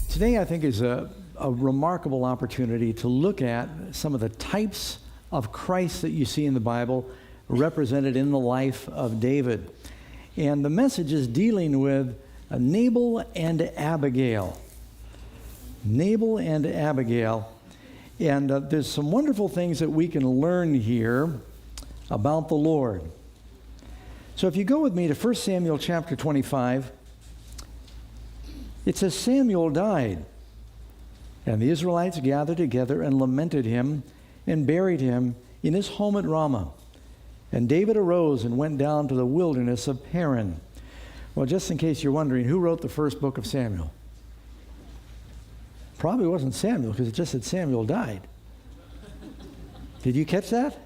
Today, I think, is a remarkable opportunity to look at some of the types of Christ that you see in the Bible represented in the life of David. And the message is dealing with Nabal and Abigail. Nabal and Abigail. And there's some wonderful things that we can learn here about the Lord. So if you go with me to 1 Samuel chapter 25, it says, Samuel died, and the Israelites gathered together and lamented him and buried him in his home at Ramah. And David arose and went down to the wilderness of Paran. Well, just in case you're wondering, who wrote the first book of Samuel? Probably wasn't Samuel, because it just said Samuel died. Did you catch that?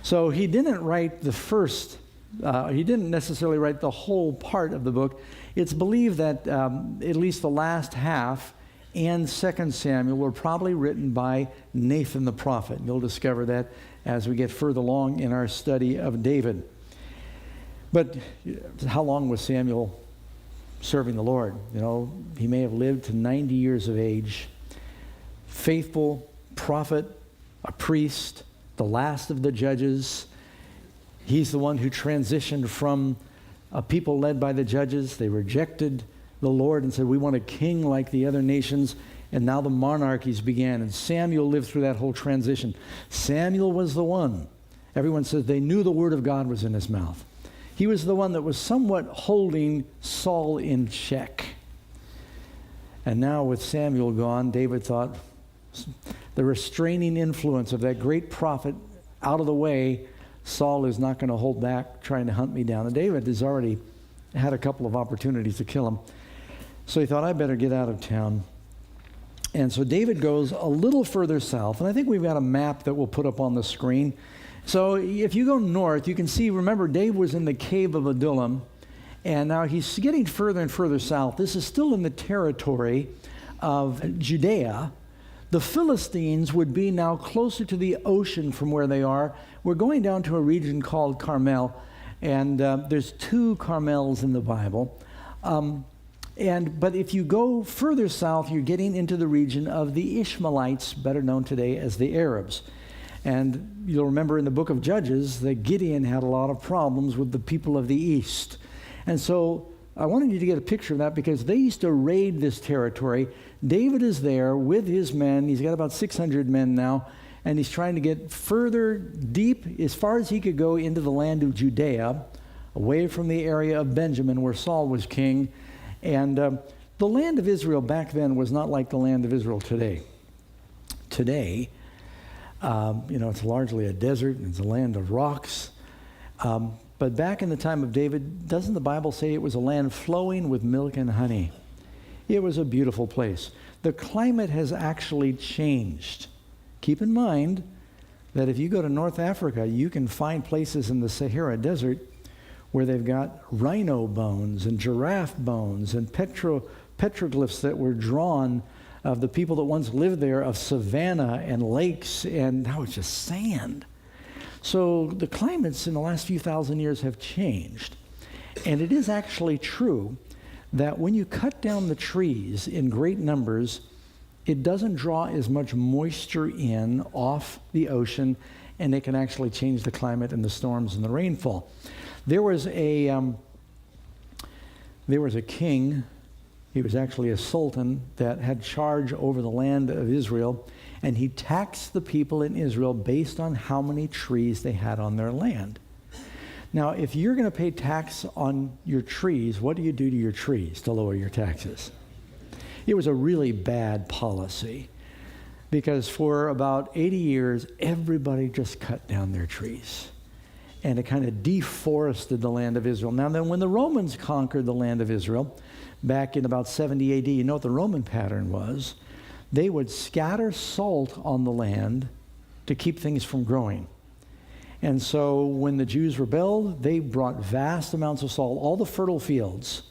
So he didn't write the first, he didn't necessarily write the whole part of the book. It's believed that at least the last half and 2 Samuel were probably written by Nathan the prophet. You'll discover that as we get further along in our study of David. But how long was Samuel serving the Lord? You know, he may have lived to 90 years of age. Faithful prophet, a priest, the last of the judges. He's the one who transitioned from a people led by the judges. They rejected the Lord and said, we want a king like the other nations. And now the monarchies began. And Samuel lived through that whole transition. Samuel was the one. Everyone says they knew the word of God was in his mouth. He was the one that was somewhat holding Saul in check. And now with Samuel gone, David thought the restraining influence of that great prophet out of the way, Saul is not going to hold back trying to hunt me down. And David has already had a couple of opportunities to kill him. So he thought, I better get out of town. And so David goes a little further south. And I think we've got a map that we'll put up on the screen. So if you go north, you can see, remember, David was in the cave of Adullam. And now he's getting further and further south. This is still in the territory of Judea. The Philistines would be now closer to the ocean from where they are. We're going down to a region called Carmel. And there's 2 Carmels in the Bible. But if you go further south, you're getting into the region of the Ishmaelites, better known today as the Arabs. And you'll remember in the book of Judges that Gideon had a lot of problems with the people of the east. And so I wanted you to get a picture of that because they used to raid this territory. David is there with his men. He's got about 600 men now. And he's trying to get further deep as far as he could go into the land of Judea, away from the area of Benjamin where Saul was king. And the land of Israel back then was not like the land of Israel today. Today, it's largely a desert. It's a land of rocks. But back in the time of David, doesn't the Bible say it was a land flowing with milk and honey? It was a beautiful place. The climate has actually changed. Keep in mind that if you go to North Africa, you can find places in the Sahara Desert where they've got rhino bones and giraffe bones and petroglyphs that were drawn of the people that once lived there, of savanna and lakes, and now it's just sand. So the climates in the last few thousand years have changed. And it is actually true that when you cut down the trees in great numbers, it doesn't draw as much moisture in off the ocean, and it can actually change the climate and the storms and the rainfall. There was a king, he was actually a sultan, that had charge over the land of Israel, and he taxed the people in Israel based on how many trees they had on their land. Now, if you're going to pay tax on your trees, what do you do to your trees to lower your taxes? It was a really bad policy because for about 80 years, everybody just cut down their trees. And it kind of deforested the land of Israel. Now then, when the Romans conquered the land of Israel, back in about 70 AD, you know what the Roman pattern was? They would scatter salt on the land to keep things from growing. And so when the Jews rebelled, they brought vast amounts of salt, all the fertile fields.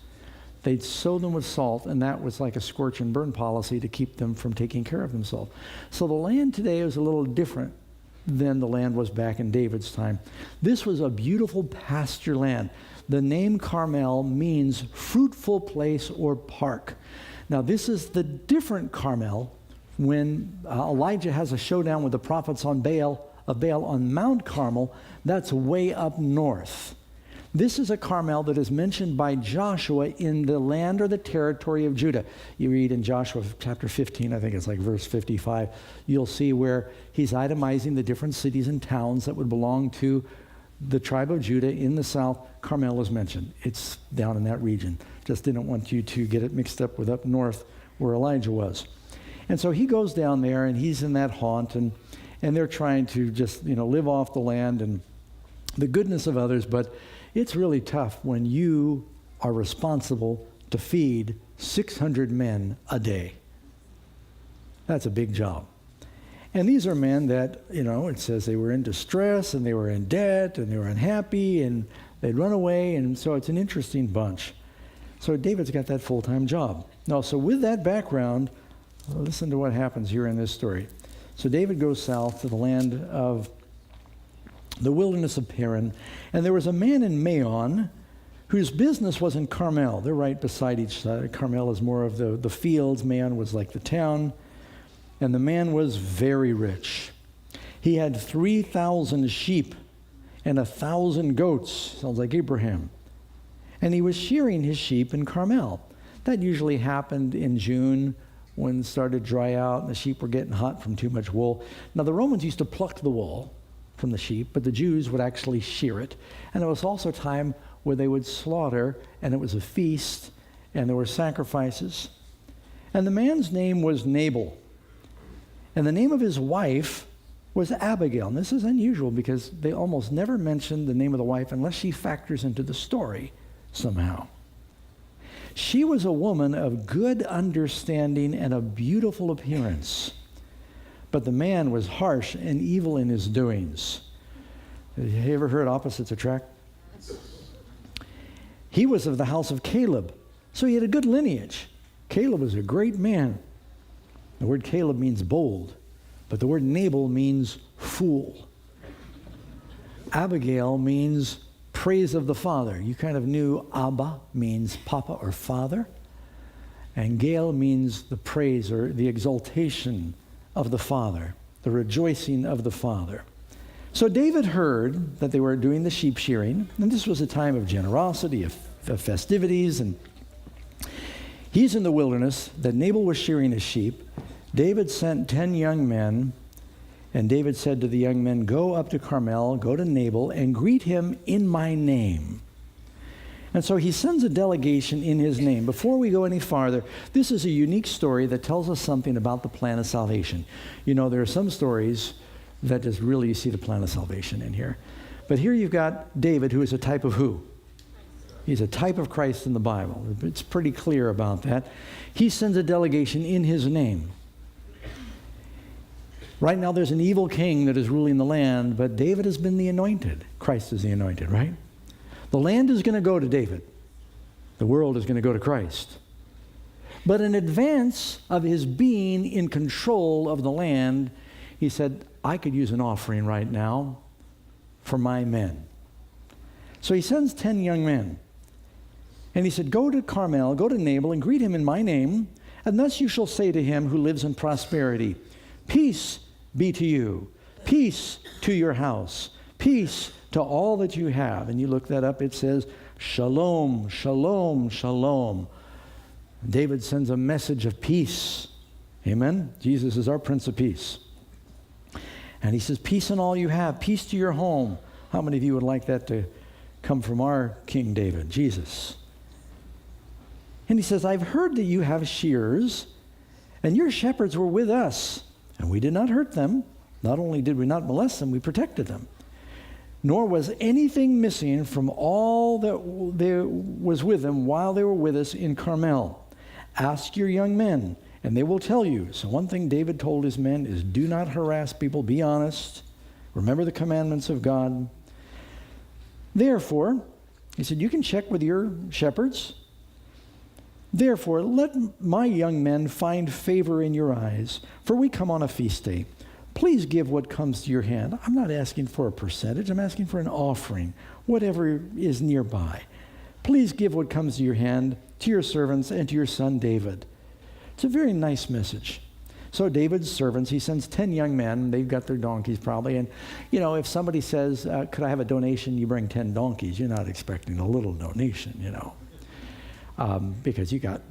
They'd sow them with salt, and that was like a scorch and burn policy to keep them from taking care of themselves. So the land today is a little different than the land was back in David's time. This was a beautiful pasture land. The name Carmel means fruitful place or park. Now, this is the different Carmel when Elijah has a showdown with the prophets of Baal on Mount Carmel. That's way up north. This is a Carmel that is mentioned by Joshua in the land or the territory of Judah. You read in Joshua chapter 15, I think it's like verse 55, you'll see where he's itemizing the different cities and towns that would belong to the tribe of Judah in the south. Carmel is mentioned. It's down in that region. Just didn't want you to get it mixed up with up north where Elijah was. And so he goes down there and he's in that haunt, and they're trying to just, live off the land and the goodness of others, but it's really tough when you are responsible to feed 600 men a day. That's a big job. And these are men that, it says they were in distress and they were in debt and they were unhappy and they'd run away, and so it's an interesting bunch. So David's got that full-time job. Now, so with that background, listen to what happens here in this story. So David goes south to the land of the wilderness of Paran, and there was a man in Maon whose business was in Carmel. They're right beside each side. Carmel is more of the fields. Maon was like the town. And the man was very rich. He had 3,000 sheep and 1,000 goats. Sounds like Abraham. And he was shearing his sheep in Carmel. That usually happened in June when it started to dry out and the sheep were getting hot from too much wool. Now, the Romans used to pluck the wool from the sheep, but the Jews would actually shear it. And it was also a time where they would slaughter, and it was a feast, and there were sacrifices. And the man's name was Nabal. And the name of his wife was Abigail. And this is unusual because they almost never mention the name of the wife unless she factors into the story somehow. She was a woman of good understanding and a beautiful appearance. But the man was harsh and evil in his doings. Have you ever heard opposites attract? He was of the house of Caleb, so he had a good lineage. Caleb was a great man. The word Caleb means bold, but the word Nabal means fool. Abigail means praise of the father. You kind of knew Abba means papa or father, and Gail means the praise or the exaltation of the father, the rejoicing of the father. So David heard that they were doing the sheep shearing, and this was a time of generosity, of festivities, and he's in the wilderness, that Nabal was shearing his sheep. David sent 10 young men, and David said to the young men, "Go up to Carmel, go to Nabal, and greet him in my name." And so he sends a delegation in his name. Before we go any farther, this is a unique story that tells us something about the plan of salvation. There are some stories that just really you see the plan of salvation in here. But here you've got David, who is a type of who? He's a type of Christ in the Bible. It's pretty clear about that. He sends a delegation in his name. Right now there's an evil king that is ruling the land, but David has been the anointed. Christ is the anointed, right? The land is going to go to David. The world is going to go to Christ. But in advance of his being in control of the land, he said, I could use an offering right now for my men. So he sends 10 young men. And he said, go to Carmel, go to Nabal, and greet him in my name, and thus you shall say to him who lives in prosperity, peace be to you, peace to your house, peace to all that you have. And you look that up, it says, shalom, shalom, shalom. David sends a message of peace. Amen? Jesus is our Prince of Peace. And he says, peace in all you have, peace to your home. How many of you would like that to come from our King David, Jesus? And he says, I've heard that you have shears, and your shepherds were with us, and we did not hurt them. Not only did we not molest them, we protected them. Nor was anything missing from all that there was with them while they were with us in Carmel. Ask your young men, and they will tell you. So one thing David told his men is do not harass people, be honest, remember the commandments of God. Therefore, he said, you can check with your shepherds. Therefore, let my young men find favor in your eyes, for we come on a feast day. Please give what comes to your hand. I'm not asking for a percentage. I'm asking for an offering, whatever is nearby. Please give what comes to your hand to your servants and to your son David. It's a very nice message. So David's servants, he sends 10 young men. They've got their donkeys probably. And, if somebody says, could I have a donation? You bring 10 donkeys. You're not expecting a little donation, because you got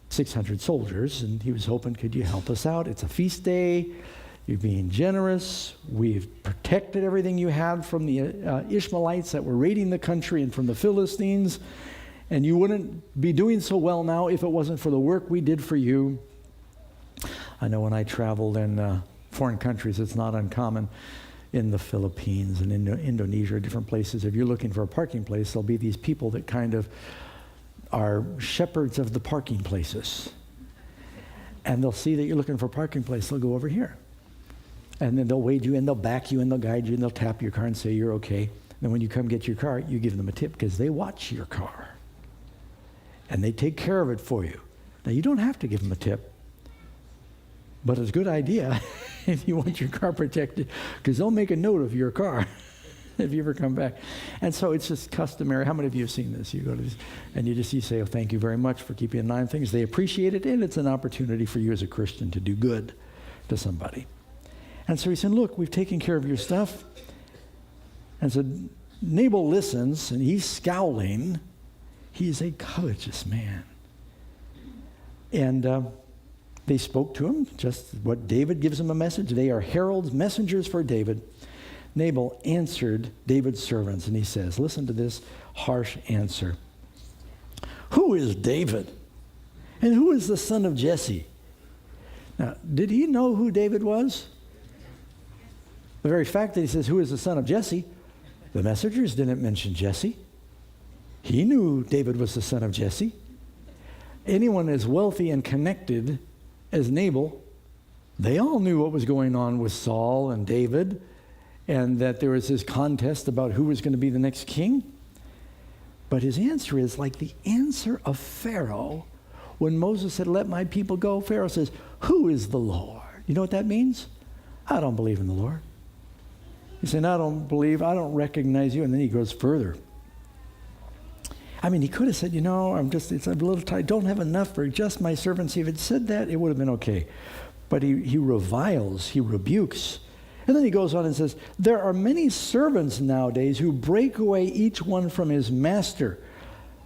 600 soldiers. And he was hoping, could you help us out? It's a feast day. You're being generous. We've protected everything you had from the Ishmaelites that were raiding the country and from the Philistines. And you wouldn't be doing so well now if it wasn't for the work we did for you. I know when I traveled in foreign countries, it's not uncommon in the Philippines and in Indonesia, different places. If you're looking for a parking place, there'll be these people that kind of are shepherds of the parking places. And they'll see that you're looking for a parking place, they'll go over here. And then they'll wade you in, they'll back you in, they'll guide you, and they'll tap your car and say you're okay. Then when you come get your car, you give them a tip because they watch your car. And they take care of it for you. Now, you don't have to give them a tip. But it's a good idea if you want your car protected, because they'll make a note of your car if you ever come back. And so it's just customary. How many of you have seen this? You go to this, and you say, oh, thank you very much for keeping an eye on things. They appreciate it, and it's an opportunity for you as a Christian to do good to somebody. And so he said, look, we've taken care of your stuff. And so Nabal listens, and he's scowling. He's a covetous man. And they spoke to him, just what David gives him a message. They are heralds, messengers for David. Nabal answered David's servants, and he says, listen to this harsh answer. Who is David? And who is the son of Jesse? Now, did he know who David was? The very fact that he says, who is the son of Jesse? The messengers didn't mention Jesse. He knew David was the son of Jesse. Anyone as wealthy and connected as Nabal, they all knew what was going on with Saul and David, and that there was this contest about who was going to be the next king. But his answer is like the answer of Pharaoh. When Moses said, let my people go, Pharaoh says, who is the Lord? You know what that means? I don't believe in the Lord. He's saying, I don't recognize you. And then he goes further. I mean, he could have said, it's a little tight. Don't have enough for just my servants. If he had said that, it would have been okay. But he reviles, he rebukes. And then he goes on and says, there are many servants nowadays who break away each one from his master.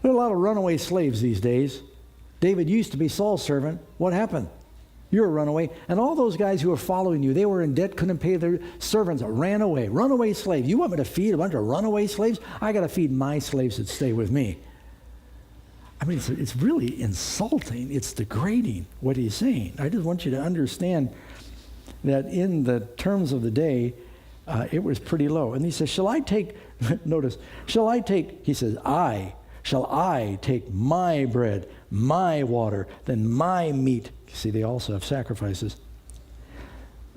There are a lot of runaway slaves these days. David used to be Saul's servant. What happened? You're a runaway. And all those guys who were following you, they were in debt, couldn't pay their servants, ran away. Runaway slaves. You want me to feed a bunch of runaway slaves? I got to feed my slaves that stay with me. I mean, it's really insulting. It's degrading what he's saying. I just want you to understand that in the terms of the day, it was pretty low. And he says, shall I take, notice, he says, shall I take my bread, my water, then my meat, see, they also have sacrifices,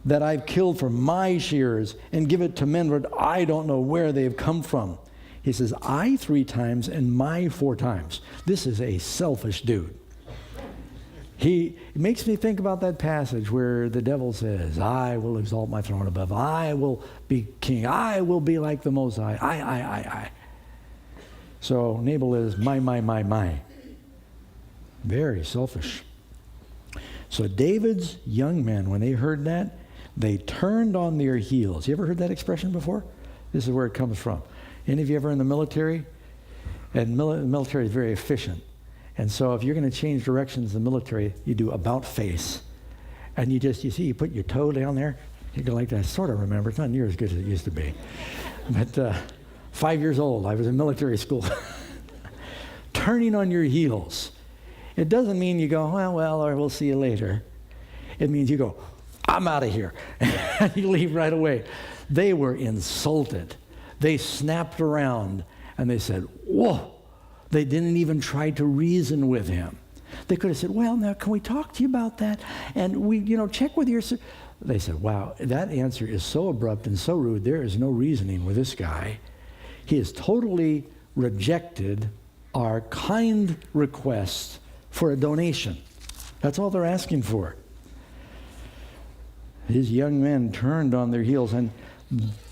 that I've killed for my shearers and give it to men, but I don't know where they have come from. He says, I 3 times and my 4 times. This is a selfish dude. It makes me think about that passage where the devil says, I will exalt my throne above. I will be king. I will be like the Most High. I. So Nabal is my. Very selfish. So David's young men, when they heard that, they turned on their heels. You ever heard that expression before? This is where it comes from. Any of you ever in the military? And the military is very efficient. And so if you're going to change directions in the military, you do about face. And you put your toe down there. You go like that. I sort of remember. It's not near as good as it used to be. But 5 years old, I was in military school. Turning on your heels. It doesn't mean you go, well, or we'll see you later. It means you go, I'm out of here. And you leave right away. They were insulted. They snapped around and they said, whoa. They didn't even try to reason with him. They could have said, well, now, can we talk to you about that? And we, check with your... They said, wow, that answer is so abrupt and so rude. There is no reasoning with this guy. He has totally rejected our kind request for a donation. That's all they're asking for. His young men turned on their heels, and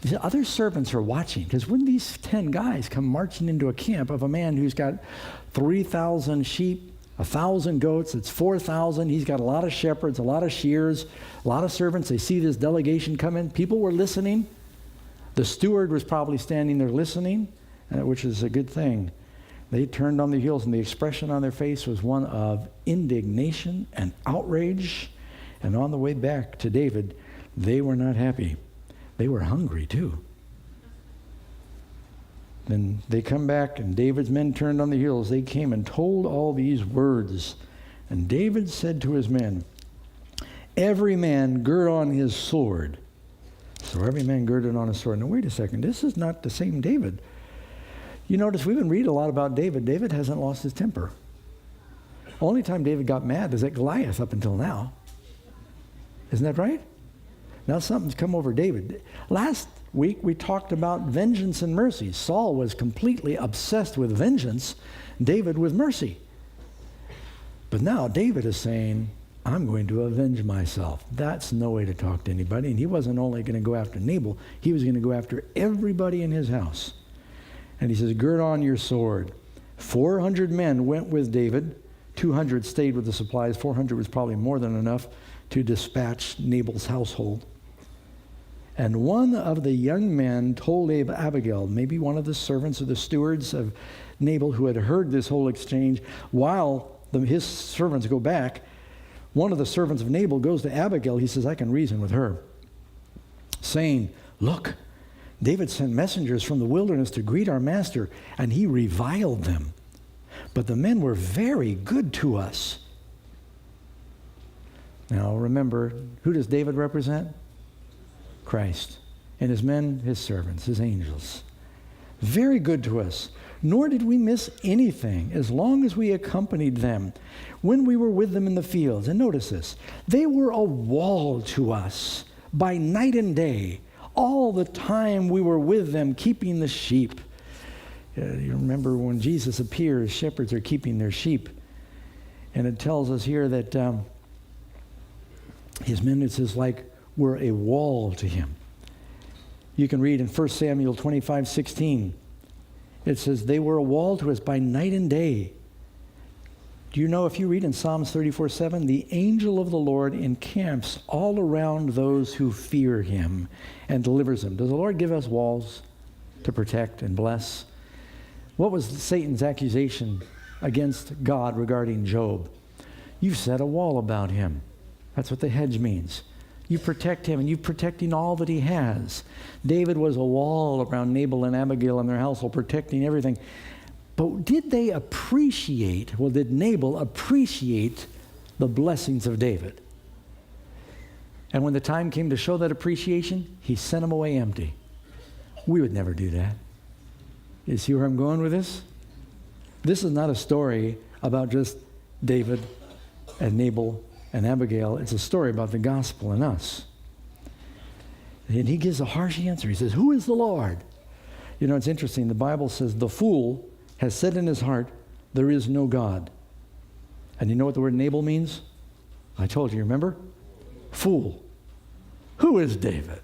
the other servants are watching, because when these 10 guys come marching into a camp of a man who's got 3,000 sheep, 1,000 goats, it's 4,000. He's got a lot of shepherds, a lot of shears, a lot of servants. They see this delegation come in. People were listening. The steward was probably standing there listening, which is a good thing. They turned on their heels, and the expression on their face was one of indignation and outrage. And on the way back to David, they were not happy. They were hungry too. Then they come back, and David's men turned on the heels. They came and told all these words. And David said to his men, every man gird on his sword. So every man girded on his sword. Now wait a second, this is not the same David. You notice we've been reading a lot about David. David hasn't lost his temper. Only time David got mad is at Goliath up until now. Isn't that right? Now something's come over David. Last week we talked about vengeance and mercy. Saul was completely obsessed with vengeance, David with mercy. But now David is saying, I'm going to avenge myself. That's no way to talk to anybody. And he wasn't only going to go after Nabal, he was going to go after everybody in his house. And he says, gird on your sword. 400 men went with David. 200 stayed with the supplies. 400 was probably more than enough to dispatch Nabal's household. And one of the young men told Abigail, maybe one of the servants or the stewards of Nabal who had heard this whole exchange, while his servants go back, one of the servants of Nabal goes to Abigail. He says, I can reason with her, saying, look, David sent messengers from the wilderness to greet our master, and he reviled them. But the men were very good to us. Now remember, who does David represent? Christ. And his men, his servants, his angels. Very good to us. Nor did we miss anything as long as we accompanied them when we were with them in the fields. And notice this, they were a wall to us by night and day, all the time we were with them keeping the sheep. You remember when Jesus appears, shepherds are keeping their sheep. And it tells us here that his men, it says, like, were a wall to him. You can read in 1 Samuel 25:16. It says, they were a wall to us by night and day. Do you know, if you read in Psalms 34:7, the angel of the Lord encamps all around those who fear him and delivers them. Does the Lord give us walls to protect and bless? What was Satan's accusation against God regarding Job? You've set a wall about him. That's what the hedge means. You protect him, and you're protecting all that he has. David was a wall around Nabal and Abigail and their household, protecting everything. But did they appreciate, did Nabal appreciate the blessings of David? And when the time came to show that appreciation, he sent them away empty. We would never do that. You see where I'm going with this? This is not a story about just David and Nabal and Abigail. It's a story about the gospel and us. And he gives a harsh answer. He says, who is the Lord? You know, it's interesting. The Bible says the fool has said in his heart, there is no God. And you know what the word Nabal means? I told you, remember? Fool. Who is David?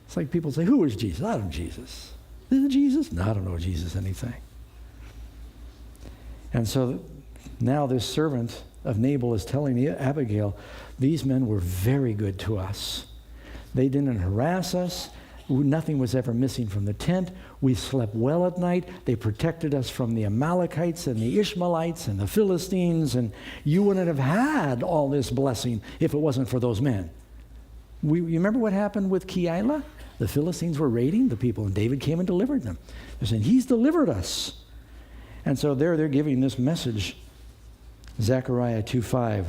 It's like people say, who is Jesus? I don't know Jesus. Is it Jesus? No, I don't know Jesus anything. And so now this servant of Nabal is telling Abigail, these men were very good to us. They didn't harass us. Nothing was ever missing from the tent. We slept well at night. They protected us from the Amalekites and the Ishmaelites and the Philistines, and you wouldn't have had all this blessing if it wasn't for those men. You remember what happened with Keilah? The Philistines were raiding the people, and David came and delivered them. They're saying, he's delivered us. And so they're giving this message. Zechariah 2:5,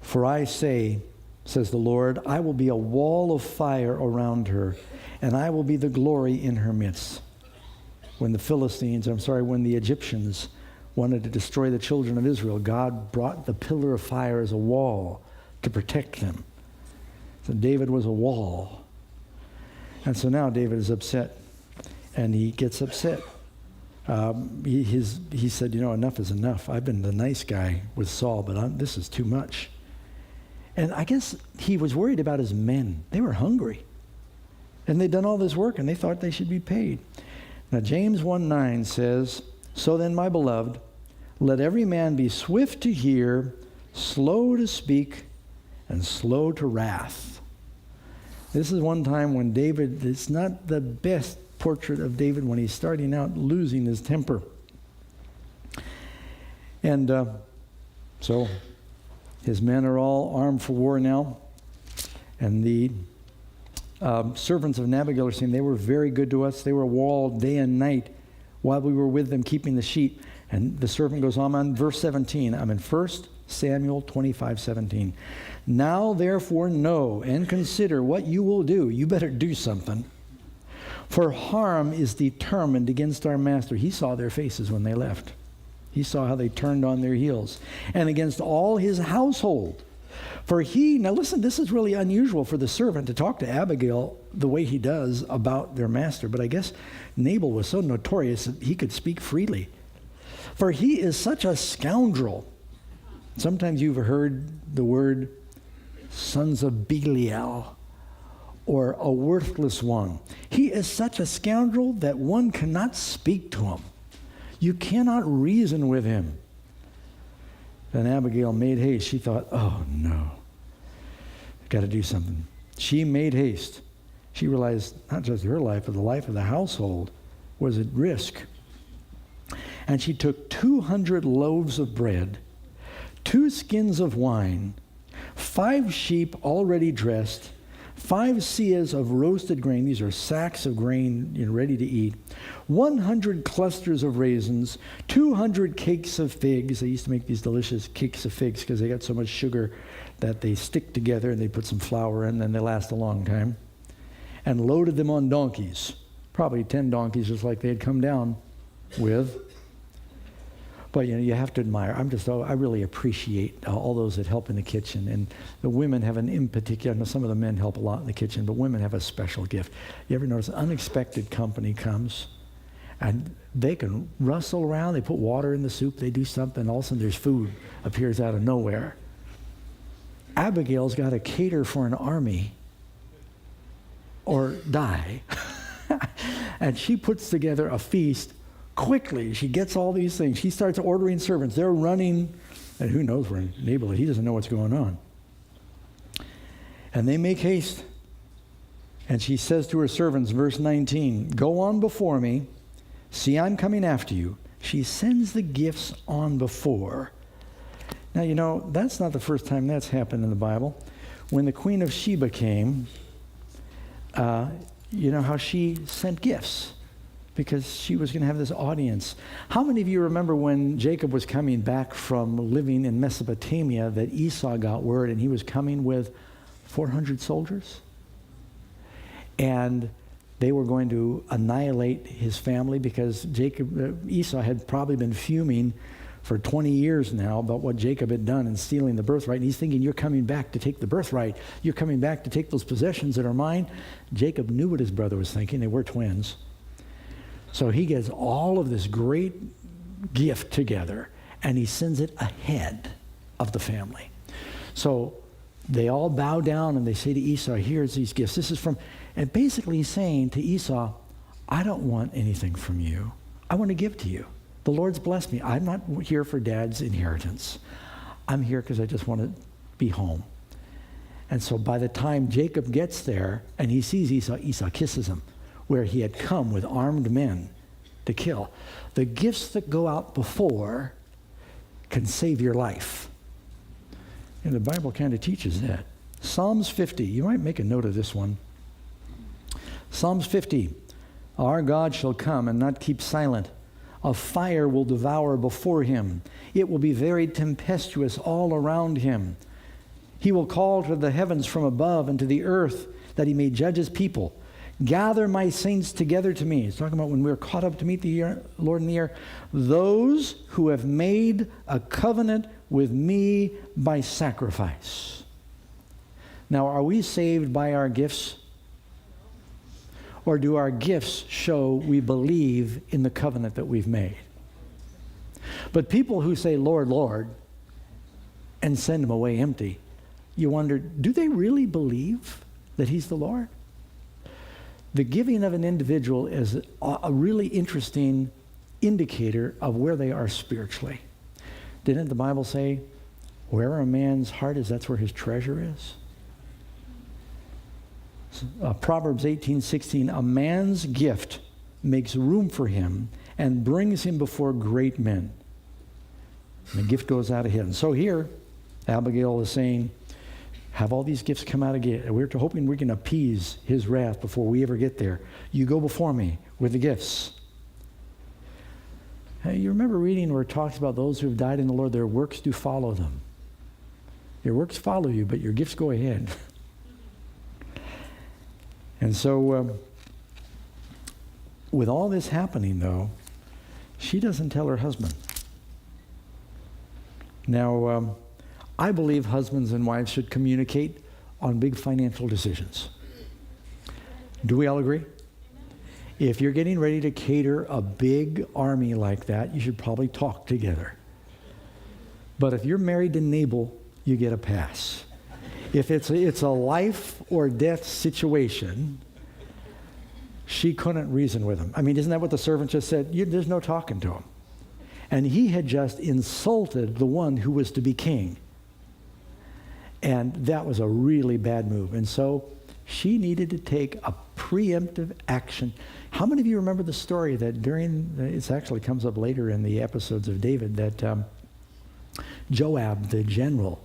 for I say, says the Lord, I will be a wall of fire around her, and I will be the glory in her midst. When the Egyptians wanted to destroy the children of Israel, God brought the pillar of fire as a wall to protect them. So David was a wall. And so now David is upset, and he gets upset. He said, enough is enough. I've been the nice guy with Saul, but this is too much. And I guess he was worried about his men. They were hungry. And they'd done all this work, and they thought they should be paid. Now, James 1:9 says, so then, my beloved, Let every man be swift to hear, slow to speak, and slow to wrath. This is one time when David, it's not the best portrait of David when he's starting out losing his temper. And so his men are all armed for war now. And the servants of Nabal are saying they were very good to us. They were walled day and night while we were with them keeping the sheep. And the servant goes on verse 17. I'm in 1 Samuel 25:17. Now therefore know and consider what you will do. You better do something. For harm is determined against our master. He saw their faces when they left. He saw how they turned on their heels. And against all his household. For he, now listen, this is really unusual for the servant to talk to Abigail the way he does about their master. But I guess Nabal was so notorious that he could speak freely. For he is such a scoundrel. Sometimes you've heard the word sons of Belial, or a worthless one. He is such a scoundrel that one cannot speak to him. You cannot reason with him. Then Abigail made haste. She thought, oh no, got to do something. She made haste. She realized not just her life, but the life of the household was at risk. And she took 200 loaves of bread, 2 skins of wine, 5 sheep already dressed, 5 seahs of roasted grain. These are sacks of grain ready to eat. 100 clusters of raisins, 200 cakes of figs. They used to make these delicious cakes of figs because they got so much sugar that they stick together, and they put some flour in, and they last a long time. And loaded them on donkeys, probably 10 donkeys, just like they had come down with. But you have to admire. I really appreciate all those that help in the kitchen. And the women have in particular, I know some of the men help a lot in the kitchen, but women have a special gift. You ever notice unexpected company comes, and they can rustle around, they put water in the soup, they do something, all of a sudden there's food appears out of nowhere. Abigail's got to cater for an army or die. And she puts together a feast quickly. She gets all these things. She starts ordering servants. They're running, and who knows where Nabal is. He doesn't know what's going on. And they make haste. And she says to her servants, verse 19, go on before me. See, I'm coming after you. She sends the gifts on before. Now, that's not the first time that's happened in the Bible. When the Queen of Sheba came, you know how she sent gifts because she was going to have this audience. How many of you remember when Jacob was coming back from living in Mesopotamia that Esau got word and he was coming with 400 soldiers? And they were going to annihilate his family because Esau had probably been fuming for 20 years now about what Jacob had done in stealing the birthright. And he's thinking, you're coming back to take the birthright. You're coming back to take those possessions that are mine. Jacob knew what his brother was thinking. They were twins. So he gets all of this great gift together, and he sends it ahead of the family. So they all bow down, and they say to Esau, here's these gifts. This is from, and basically he's saying to Esau, I don't want anything from you. I want to give to you. The Lord's blessed me. I'm not here for Dad's inheritance. I'm here because I just want to be home. And so by the time Jacob gets there and he sees Esau, Esau kisses him, where he had come with armed men to kill. The gifts that go out before can save your life. And the Bible kind of teaches that. Psalms 50. You might make a note of this one. Psalms 50. Our God shall come and not keep silent. A fire will devour before him. It will be very tempestuous all around him. He will call to the heavens from above and to the earth that he may judge his people. Gather my saints together to me. He's talking about when we're caught up to meet the Lord in the air. Those who have made a covenant with me by sacrifice. Now, are we saved by our gifts? Or do our gifts show we believe in the covenant that we've made? But people who say, Lord, Lord, and send them away empty, you wonder, do they really believe that he's the Lord? The giving of an individual is a really interesting indicator of where they are spiritually. Didn't the Bible say, wherever a man's heart is, that's where his treasure is? Proverbs 18:16, a man's gift makes room for him and brings him before great men. And the gift goes out ahead. And so here, Abigail is saying, have all these gifts come out again. We're hoping we can appease his wrath before we ever get there. You go before me with the gifts. Hey, you remember reading where it talks about those who have died in the Lord, their works do follow them. Your works follow you, but your gifts go ahead. And so, with all this happening, though, she doesn't tell her husband. Now, I believe husbands and wives should communicate on big financial decisions. Do we all agree? If you're getting ready to cater a big army like that, you should probably talk together. But if you're married to Nabal, you get a pass. If it's a life or death situation, she couldn't reason with him. I mean, isn't that what the servant just said? There's no talking to him. And he had just insulted the one who was to be king. And that was a really bad move. And so she needed to take a preemptive action. How many of you remember the story that it actually comes up later in the episodes of David, that Joab, the general,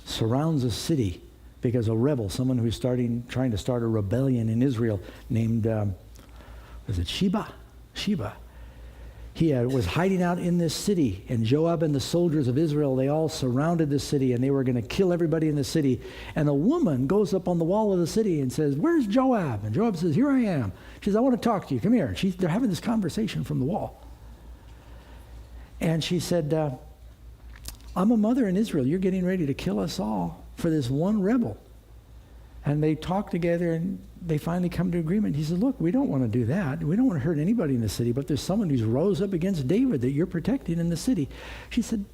surrounds a city because a rebel, someone who's trying to start a rebellion in Israel named, was it Sheba? He was hiding out in this city, and Joab and the soldiers of Israel, they all surrounded the city, and they were going to kill everybody in the city. And a woman goes up on the wall of the city and says, "Where's Joab?" And Joab says, "Here I am." She says, "I want to talk to you. Come here." And they're having this conversation from the wall. And she said, "I'm a mother in Israel. You're getting ready to kill us all for this one rebel." And they talk together, and they finally come to agreement. He says, "Look, we don't want to do that. We don't want to hurt anybody in the city, but there's someone who's rose up against David that you're protecting in the city." She said,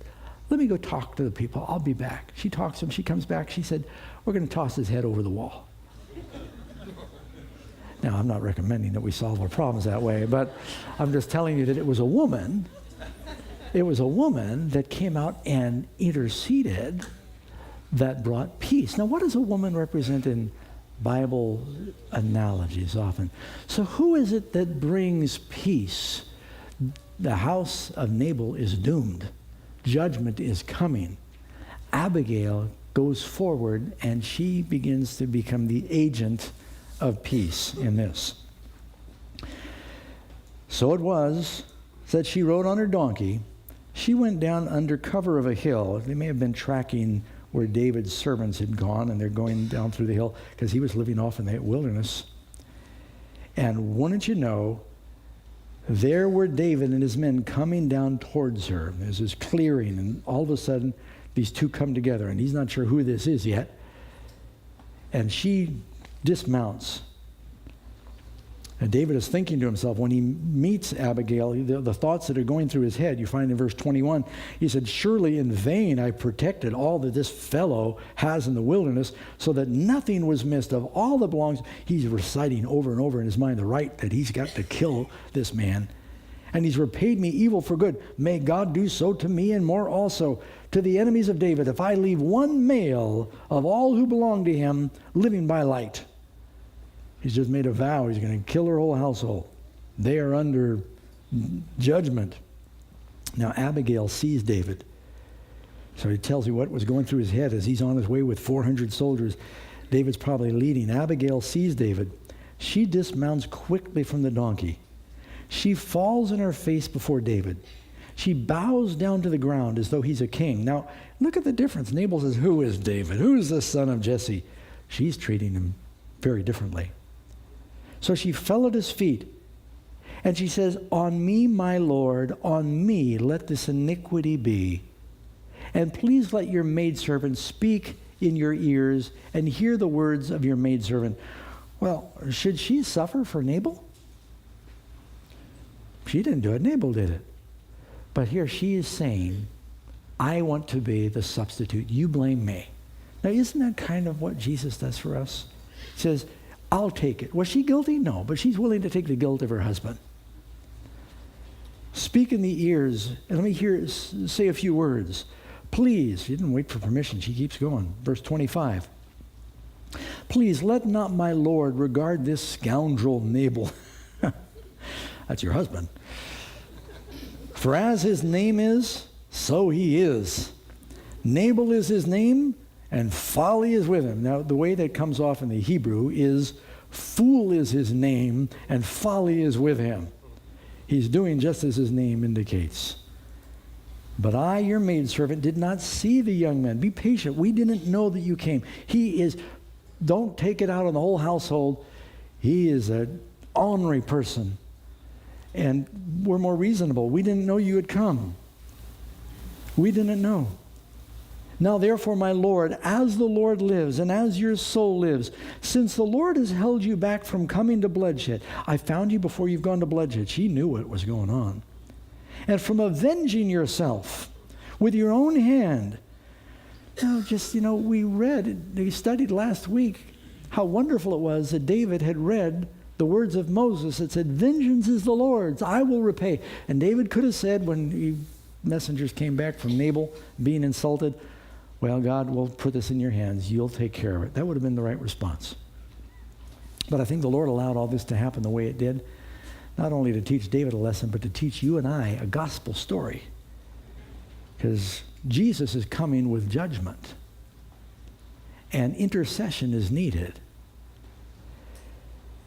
"Let me go talk to the people. I'll be back." She talks to him. She comes back. She said, "We're going to toss his head over the wall." Now, I'm not recommending that we solve our problems that way, but I'm just telling you that it was a woman. It was a woman that came out and interceded that brought peace. Now, what does a woman represent in Bible analogies often? So who is it that brings peace? The house of Nabal is doomed. Judgment is coming. Abigail goes forward, and she begins to become the agent of peace in this. So it was that she rode on her donkey. She went down under cover of a hill. They may have been tracking where David's servants had gone, and they're going down through the hill because he was living off in the wilderness. And wouldn't you know, there were David and his men coming down towards her. There's this clearing, and all of a sudden, these two come together, and he's not sure who this is yet. And she dismounts. And David is thinking to himself, when he meets Abigail, the thoughts that are going through his head, you find in verse 21, he said, "Surely in vain I protected all that this fellow has in the wilderness, so that nothing was missed of all that belongs." He's reciting over and over in his mind the right that he's got to kill this man. "And he's repaid me evil for good. May God do so to me and more also, to the enemies of David, if I leave one male of all who belong to him living by light." He's just made a vow. He's going to kill her whole household. They are under judgment. Now, Abigail sees David. So he tells you what was going through his head as he's on his way with 400 soldiers. David's probably leading. Abigail sees David. She dismounts quickly from the donkey. She falls on her face before David. She bows down to the ground as though he's a king. Now, look at the difference. Nabal says, "Who is David? Who is the son of Jesse?" She's treating him very differently. So she fell at his feet, and she says, "On me, my Lord, on me let this iniquity be. And please let your maidservant speak in your ears and hear the words of your maidservant." Well, should she suffer for Nabal? She didn't do it. Nabal did it. But here she is saying, "I want to be the substitute. You blame me." Now, isn't that kind of what Jesus does for us? He says, "I'll take it." Was she guilty? No, but she's willing to take the guilt of her husband. Speak in the ears, and let me say a few words. Please, she didn't wait for permission. She keeps going. Verse 25. Please let not my Lord regard this scoundrel Nabal. That's your husband. For as his name is, so he is. Nabal is his name, and folly is with him. Now, the way that comes off in the Hebrew is, fool is his name, and folly is with him. He's doing just as his name indicates. But I, your maidservant, did not see the young man. Be patient. We didn't know that you came. Don't take it out on the whole household. He is an ornery person. And we're more reasonable. We didn't know you had come. We didn't know. Now therefore, my Lord, as the Lord lives, and as your soul lives, since the Lord has held you back from coming to bloodshed, I found you before you've gone to bloodshed. She knew what was going on. And from avenging yourself with your own hand. Now, we studied last week how wonderful it was that David had read the words of Moses that said, vengeance is the Lord's, I will repay. And David could have said when messengers came back from Nabal being insulted, well, God will put this in your hands. You'll take care of it. That would have been the right response. But I think the Lord allowed all this to happen the way it did, not only to teach David a lesson, but to teach you and I a gospel story. Because Jesus is coming with judgment. And intercession is needed.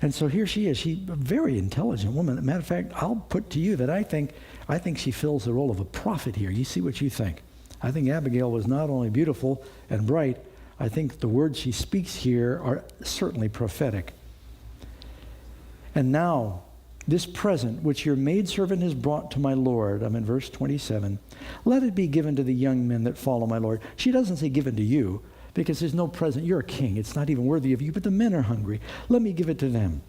And so here she is. She's a very intelligent woman. As a matter of fact, I'll put to you that I think she fills the role of a prophet here. You see what you think. I think Abigail was not only beautiful and bright, I think the words she speaks here are certainly prophetic. And now, this present which your maidservant has brought to my Lord, I'm in verse 27, let it be given to the young men that follow my Lord. She doesn't say given to you, because there's no present. You're a king. It's not even worthy of you, but the men are hungry. Let me give it to them.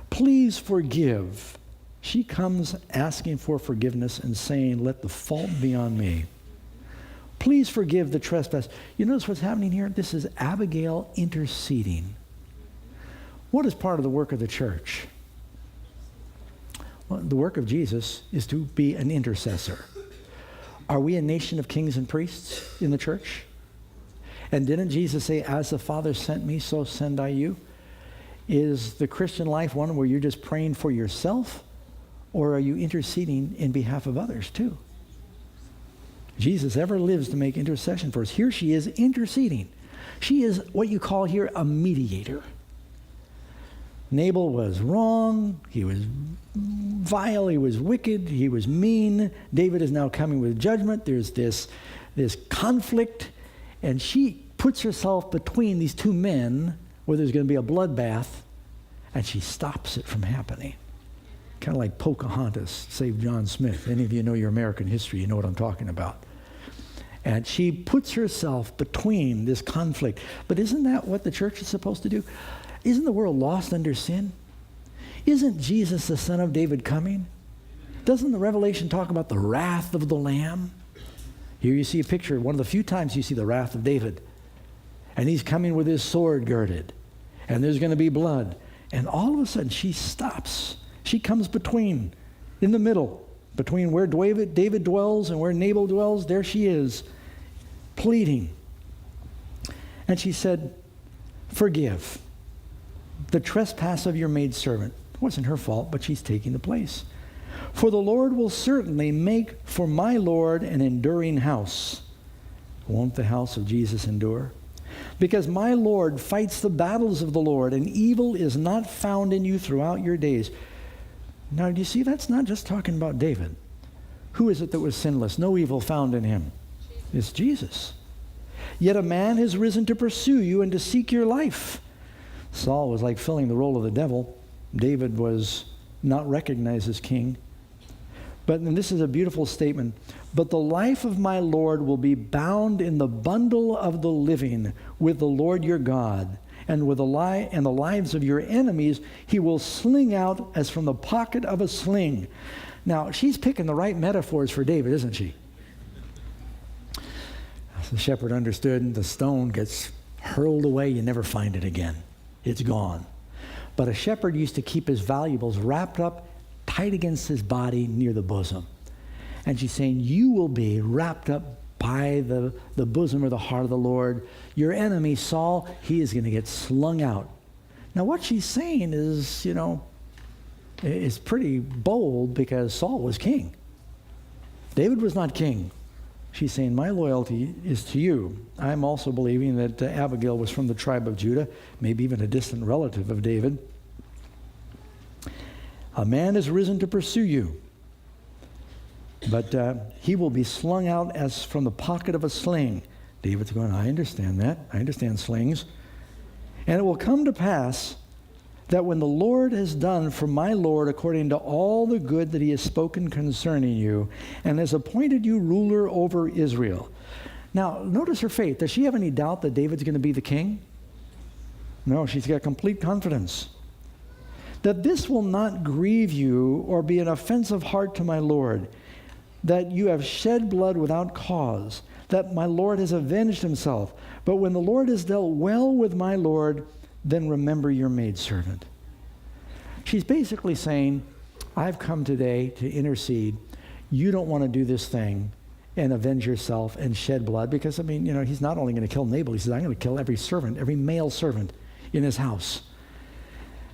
Please forgive. She comes asking for forgiveness and saying, let the fault be on me. Please forgive the trespass. You notice what's happening here? This is Abigail interceding. What is part of the work of the church? Well, the work of Jesus is to be an intercessor. Are we a nation of kings and priests in the church? And didn't Jesus say, as the Father sent me, so send I you? Is the Christian life one where you're just praying for yourself, or are you interceding in behalf of others too? Jesus ever lives to make intercession for us. Here she is interceding. She is what you call here a mediator. Nabal was wrong. He was vile. He was wicked. He was mean. David is now coming with judgment. There's this conflict. And she puts herself between these two men where there's going to be a bloodbath, and she stops it from happening. Kind of like Pocahontas saved John Smith. Any of you know your American history, you know what I'm talking about. And she puts herself between this conflict. But isn't that what the church is supposed to do? Isn't the world lost under sin? Isn't Jesus the Son of David coming? Doesn't the Revelation talk about the wrath of the Lamb? Here you see a picture, one of the few times you see the wrath of David. And he's coming with his sword girded. And there's going to be blood. And all of a sudden she stops. She comes between, in the middle, between where David dwells and where Nabal dwells. There she is, pleading. And she said, forgive the trespass of your maidservant. It wasn't her fault, but she's taking the place. For the Lord will certainly make for my Lord an enduring house. Won't the house of Jesus endure? Because my Lord fights the battles of the Lord, and evil is not found in you throughout your days. Now, do you see, that's not just talking about David. Who is it that was sinless? No evil found in him. It's Jesus. Yet a man has risen to pursue you and to seek your life. Saul was like filling the role of the devil. David was not recognized as king. But, and this is a beautiful statement, but the life of my Lord will be bound in the bundle of the living with the Lord your God, and with the lives of your enemies he will sling out as from the pocket of a sling. Now, she's picking the right metaphors for David, isn't she? As the shepherd understood, the stone gets hurled away, you never find it again. It's gone. But a shepherd used to keep his valuables wrapped up tight against his body near the bosom. And she's saying, you will be wrapped up by the bosom or the heart of the Lord. Your enemy, Saul, he is going to get slung out. Now, what she's saying is, is pretty bold because Saul was king. David was not king. She's saying, my loyalty is to you. I'm also believing that Abigail was from the tribe of Judah, maybe even a distant relative of David. A man has risen to pursue you, but he will be slung out as from the pocket of a sling. David's going, I understand that. I understand slings. And it will come to pass that when the Lord has done for my Lord according to all the good that he has spoken concerning you, and has appointed you ruler over Israel. Now, notice her faith. Does she have any doubt that David's going to be the king? No, she's got complete confidence. That this will not grieve you or be an offensive heart to my Lord, that you have shed blood without cause, that my Lord has avenged himself. But when the Lord has dealt well with my Lord, then remember your maidservant. She's basically saying, I've come today to intercede. You don't want to do this thing and avenge yourself and shed blood, because, he's not only going to kill Nabal, he says, I'm going to kill every servant, every male servant in his house.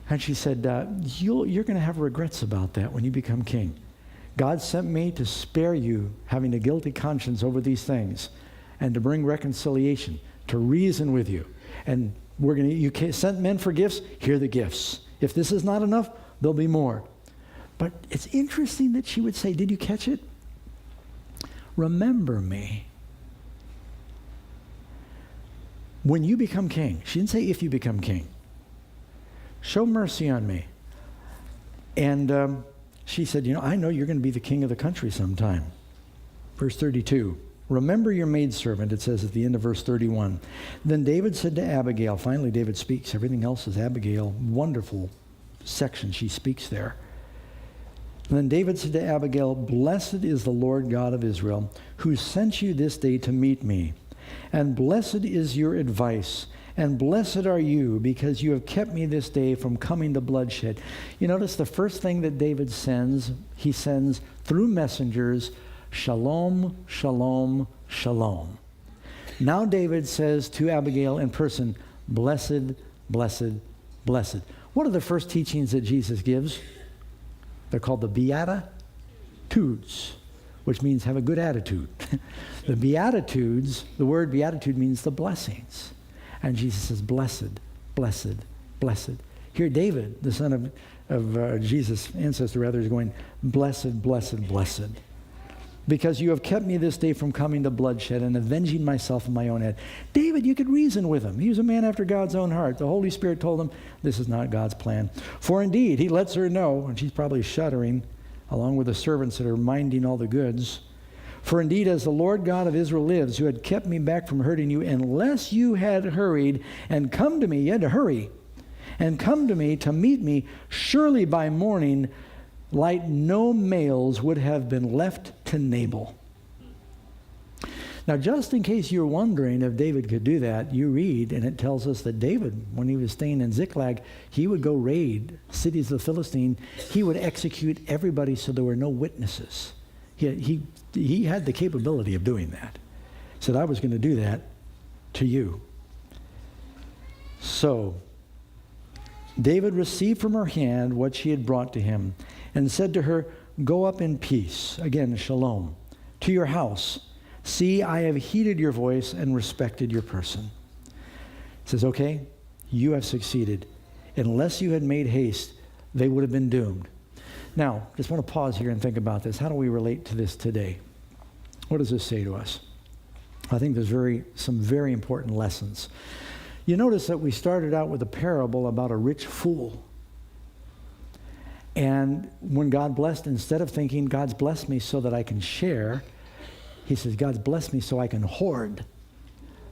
And she said, you're going to have regrets about that when you become king. God sent me to spare you having a guilty conscience over these things and to bring reconciliation, to reason with you. And you sent men for gifts, here are the gifts. If this is not enough, there'll be more. But it's interesting that she would say, did you catch it? Remember me. When you become king, she didn't say if you become king. Show mercy on me. And she said, I know you're going to be the king of the country sometime. Verse 32. Remember your maidservant, it says at the end of verse 31. Then David said to Abigail, finally David speaks, everything else is Abigail, wonderful section she speaks there. And then David said to Abigail, blessed is the Lord God of Israel, who sent you this day to meet me. And blessed is your advice, and blessed are you, because you have kept me this day from coming to bloodshed. You notice the first thing that David sends, he sends through messengers, shalom, shalom, shalom. Now David says to Abigail in person, blessed, blessed, blessed. What are the first teachings that Jesus gives? They're called the Beatitudes, which means have a good attitude. The Beatitudes, the word beatitude means the blessings. And Jesus says, blessed, blessed, blessed. Here David, the son of Jesus' ancestor rather, is going, blessed, blessed, blessed. Because you have kept me this day from coming to bloodshed and avenging myself on my own head. David, you could reason with him. He was a man after God's own heart. The Holy Spirit told him, this is not God's plan. For indeed, he lets her know, and she's probably shuddering, along with the servants that are minding all the goods. For indeed, as the Lord God of Israel lives, who had kept me back from hurting you, unless you had hurried and come to me, you had to hurry, and come to me to meet me, surely by morning light no males would have been left to Nabal. Now, just in case you're wondering if David could do that, you read, and it tells us that David, when he was staying in Ziklag, he would go raid cities of the Philistine. He would execute everybody so there were no witnesses. He had the capability of doing that. He said, I was going to do that to you. So David received from her hand what she had brought to him and said to her, go up in peace, again, shalom, to your house. See, I have heeded your voice and respected your person. He says, okay, you have succeeded. Unless you had made haste, they would have been doomed. Now, just want to pause here and think about this. How do we relate to this today? What does this say to us? I think there's some very important lessons. You notice that we started out with a parable about a rich fool. And when God blessed, instead of thinking, God's blessed me so that I can share, he says, God's blessed me so I can hoard.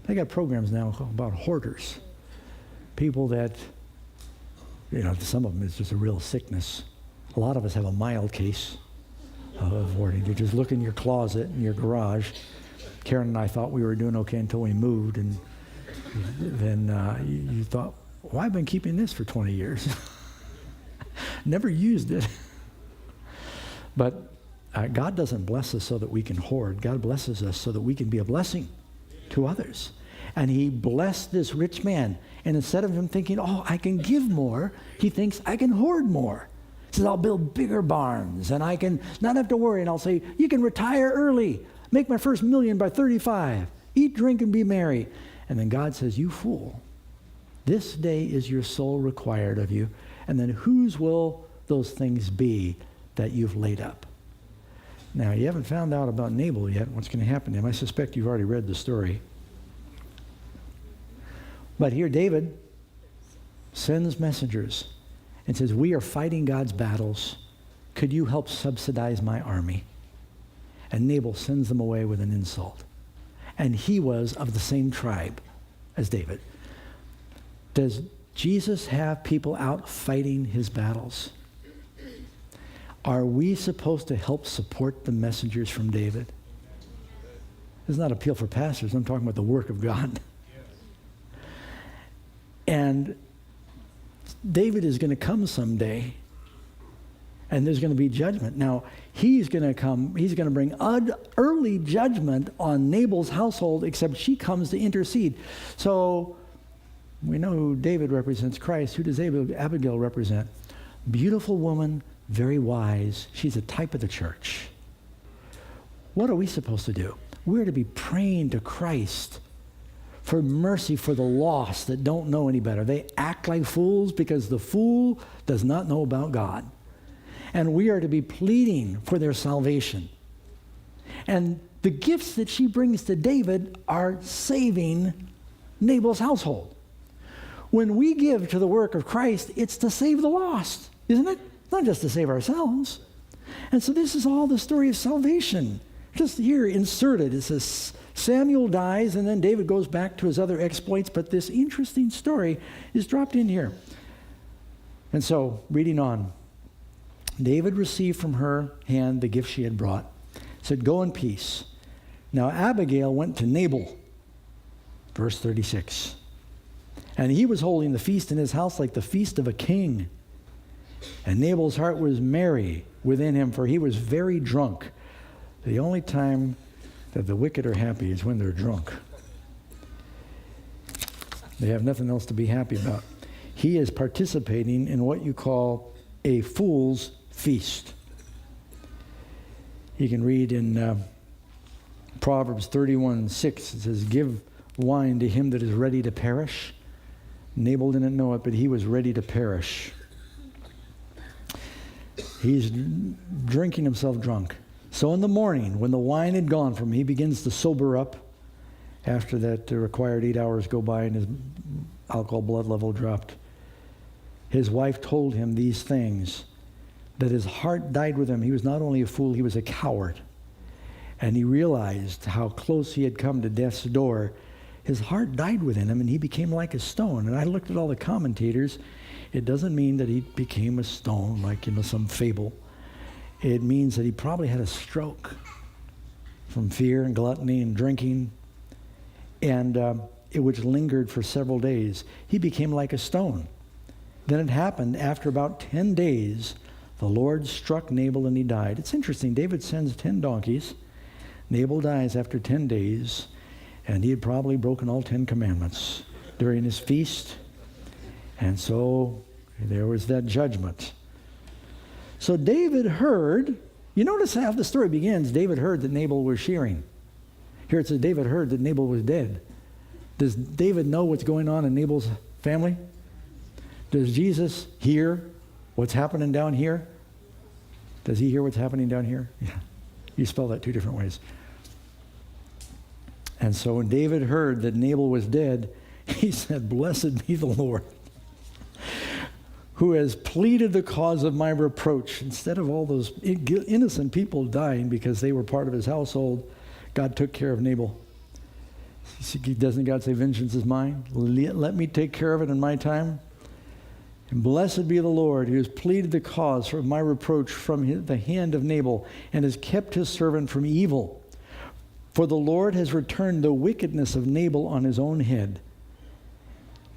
They got programs now about hoarders. People that, some of them it's just a real sickness. A lot of us have a mild case of hoarding. You just look in your closet, in your garage. Karen and I thought we were doing okay until we moved, and then you thought, well, I've been keeping this for 20 years. Never used it. But God doesn't bless us so that we can hoard. God blesses us so that we can be a blessing to others. And he blessed this rich man. And instead of him thinking, oh, I can give more, he thinks, I can hoard more. He says, I'll build bigger barns, and I can not have to worry. And I'll say, you can retire early. Make my first million by 35. Eat, drink, and be merry. And then God says, you fool. This day is your soul required of you. And then whose will those things be that you've laid up? Now, you haven't found out about Nabal yet, what's going to happen to him. I suspect you've already read the story. But here David sends messengers and says, we are fighting God's battles. Could you help subsidize my army? And Nabal sends them away with an insult. And he was of the same tribe as David. Does Jesus have people out fighting his battles? Are we supposed to help support the messengers from David? This is not appeal for pastors. I'm talking about the work of God. And David is going to come someday, and there's going to be judgment. Now, he's going to come, he's going to bring early judgment on Nabal's household, except she comes to intercede. So we know who David represents, Christ. Who does Abigail represent? Beautiful woman, very wise. She's a type of the church. What are we supposed to do? We're to be praying to Christ for mercy for the lost that don't know any better. They act like fools because the fool does not know about God. And we are to be pleading for their salvation. And the gifts that she brings to David are saving Nabal's household. When we give to the work of Christ, it's to save the lost, isn't it? Not just to save ourselves. And so this is all the story of salvation. Just here inserted, it says Samuel dies, and then David goes back to his other exploits, but this interesting story is dropped in here. And so, reading on, David received from her hand the gift she had brought, said, go in peace. Now Abigail went to Nabal, verse 36, and he was holding the feast in his house like the feast of a king. And Nabal's heart was merry within him, for he was very drunk. The only time that the wicked are happy is when they're drunk. They have nothing else to be happy about. He is participating in what you call a fool's feast. You can read in Proverbs 31:6. It says, give wine to him that is ready to perish. Nabal didn't know it, but he was ready to perish. He's drinking himself drunk. So in the morning, when the wine had gone from him, he begins to sober up. After that required 8 hours go by and his alcohol blood level dropped. His wife told him these things, that his heart died with him. He was not only a fool, he was a coward. And he realized how close he had come to death's door. His heart died within him, and he became like a stone. And I looked at all the commentators. It doesn't mean that he became a stone like, some fable. It means that he probably had a stroke from fear and gluttony and drinking, and which lingered for several days. He became like a stone. Then it happened after about 10 days, the Lord struck Nabal and he died. It's interesting. David sends 10 donkeys. Nabal dies after 10 days, and he had probably broken all 10 commandments during his feast. And so there was that judgment. So David heard, you notice how the story begins. David heard that Nabal was shearing. Here it says David heard that Nabal was dead. Does David know what's going on in Nabal's family? Does Jesus hear what's happening down here? Does he hear what's happening down here? Yeah. You spell that two different ways. And so when David heard that Nabal was dead, he said, blessed be the Lord, who has pleaded the cause of my reproach. Instead of all those innocent people dying because they were part of his household, God took care of Nabal. Doesn't God say, vengeance is mine? Let me take care of it in my time. And blessed be the Lord, who has pleaded the cause of my reproach from the hand of Nabal, and has kept his servant from evil. For the Lord has returned the wickedness of Nabal on his own head.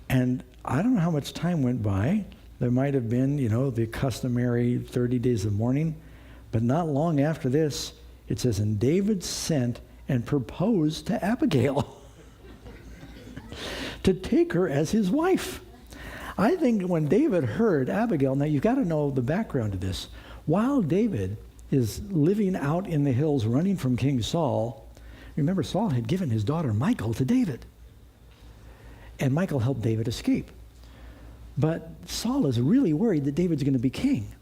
And I don't know how much time went by. There might have been, the customary 30 days of mourning. But not long after this, it says, and David sent and proposed to Abigail to take her as his wife. I think when David heard Abigail, now you've got to know the background to this. While David is living out in the hills running from King Saul, remember Saul had given his daughter Michal to David. And Michal helped David escape. But Saul is really worried that David's going to be king.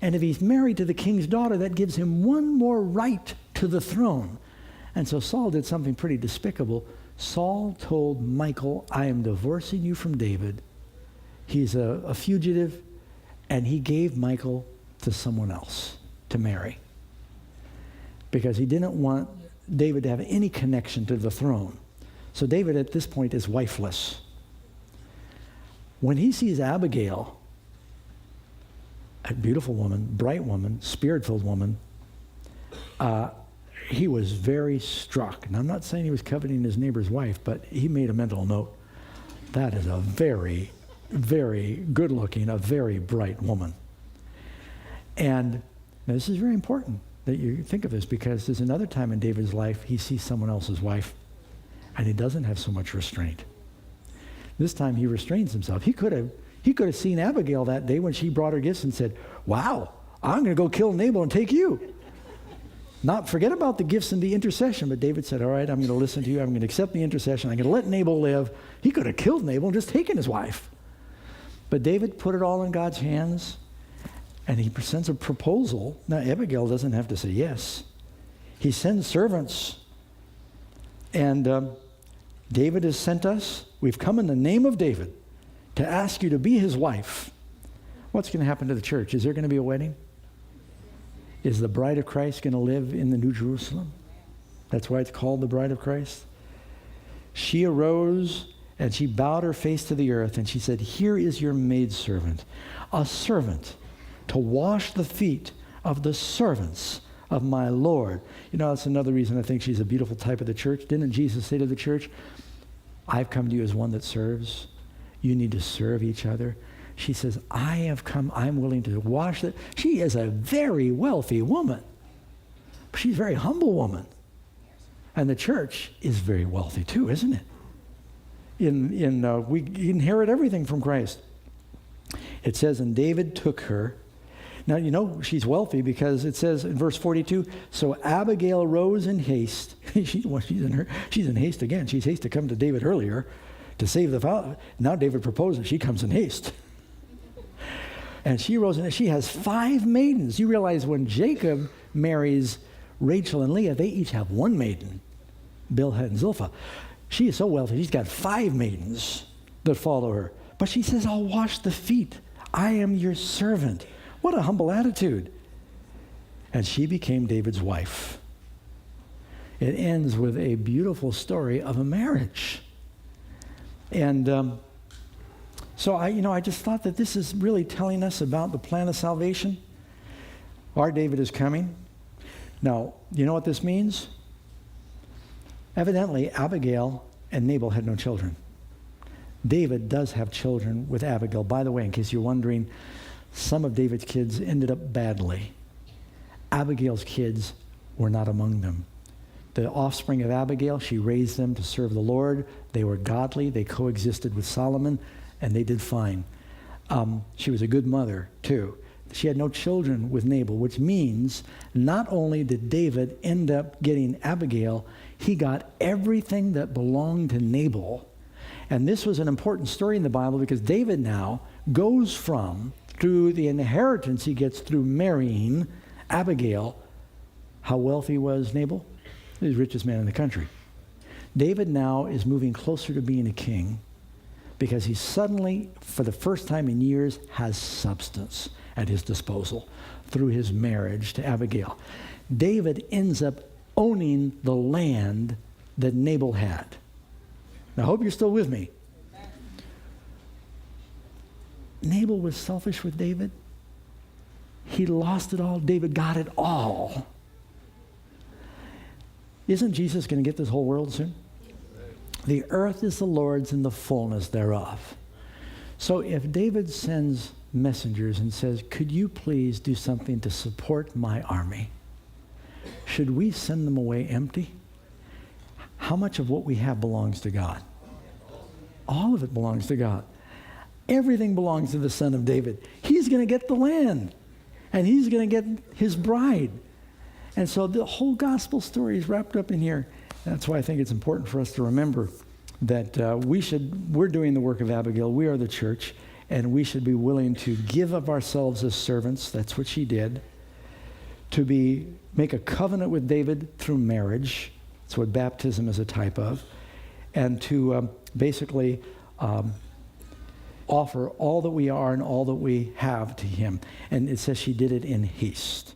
And if he's married to the king's daughter, that gives him one more right to the throne. And so Saul did something pretty despicable. Saul told Michal, I am divorcing you from David. He's a fugitive, and he gave Michal to someone else to marry. Because he didn't want David to have any connection to the throne. So David at this point is wifeless. When he sees Abigail, a beautiful woman, bright woman, spirit-filled woman, he was very struck. And I'm not saying he was coveting his neighbor's wife, but he made a mental note. That is a very, very good-looking, a very bright woman. And this is very important that you think of this, because there's another time in David's life he sees someone else's wife, and he doesn't have so much restraint. This time he restrains himself. He could have seen Abigail that day when she brought her gifts and said, wow, I'm going to go kill Nabal and take you. Not forget about the gifts and the intercession, but David said, all right, I'm going to listen to you. I'm going to accept the intercession. I'm going to let Nabal live. He could have killed Nabal and just taken his wife. But David put it all in God's hands, and he presents a proposal. Now, Abigail doesn't have to say yes. He sends servants, and David has sent us. We've come in the name of David to ask you to be his wife. What's going to happen to the church? Is there going to be a wedding? Is the bride of Christ going to live in the New Jerusalem? That's why it's called the bride of Christ. She arose and she bowed her face to the earth and she said, here is your maidservant, a servant to wash the feet of the servants of my Lord. You know, that's another reason I think she's a beautiful type of the church. Didn't Jesus say to the church, I've come to you as one that serves. You need to serve each other. She says, I have come, I'm willing to wash it. She is a very wealthy woman. She's a very humble woman. And the church is very wealthy too, isn't it? We inherit everything from Christ. It says, and David took her. Now, you know, she's wealthy because it says in verse 42, so Abigail rose in haste. she's in haste again. She's haste to come to David earlier to save the father. Now David proposes. She comes in haste. And she rose in, she has 5 maidens. You realize when Jacob marries Rachel and Leah, they each have 1 maiden, Bilhah and Zilpah. She is so wealthy, she's got 5 maidens that follow her. But she says, I'll wash the feet. I am your servant. What a humble attitude. And she became David's wife. It ends with a beautiful story of a marriage. And so I just thought that this is really telling us about the plan of salvation. Our David is coming. Now, you know what this means? Evidently, Abigail and Nabal had no children. David does have children with Abigail. By the way, in case you're wondering, some of David's kids ended up badly. Abigail's kids were not among them. The offspring of Abigail, she raised them to serve the Lord. They were godly. They coexisted with Solomon, and they did fine. She was a good mother, too. She had no children with Nabal, which means not only did David end up getting Abigail, he got everything that belonged to Nabal. And this was an important story in the Bible because David now goes from, through the inheritance he gets through marrying Abigail. How wealthy was Nabal? He was the richest man in the country. David now is moving closer to being a king because he suddenly, for the first time in years, has substance at his disposal through his marriage to Abigail. David ends up owning the land that Nabal had. Now, I hope you're still with me. Nabal was selfish with David. He lost it all. David got it all. Isn't Jesus going to get this whole world soon? The earth is the Lord's and the fullness thereof. So if David sends messengers and says, could you please do something to support my army? Should we send them away empty? How much of what we have belongs to God? All of it belongs to God. Everything belongs to the Son of David. He's going to get the land, and he's going to get his bride. And so the whole gospel story is wrapped up in here. That's why I think it's important for us to remember that we're doing the work of Abigail. We are the church, and we should be willing to give of ourselves as servants. That's what she did. To make a covenant with David through marriage. That's what baptism is a type of. And to basically offer all that we are and all that we have to him. And it says she did it in haste.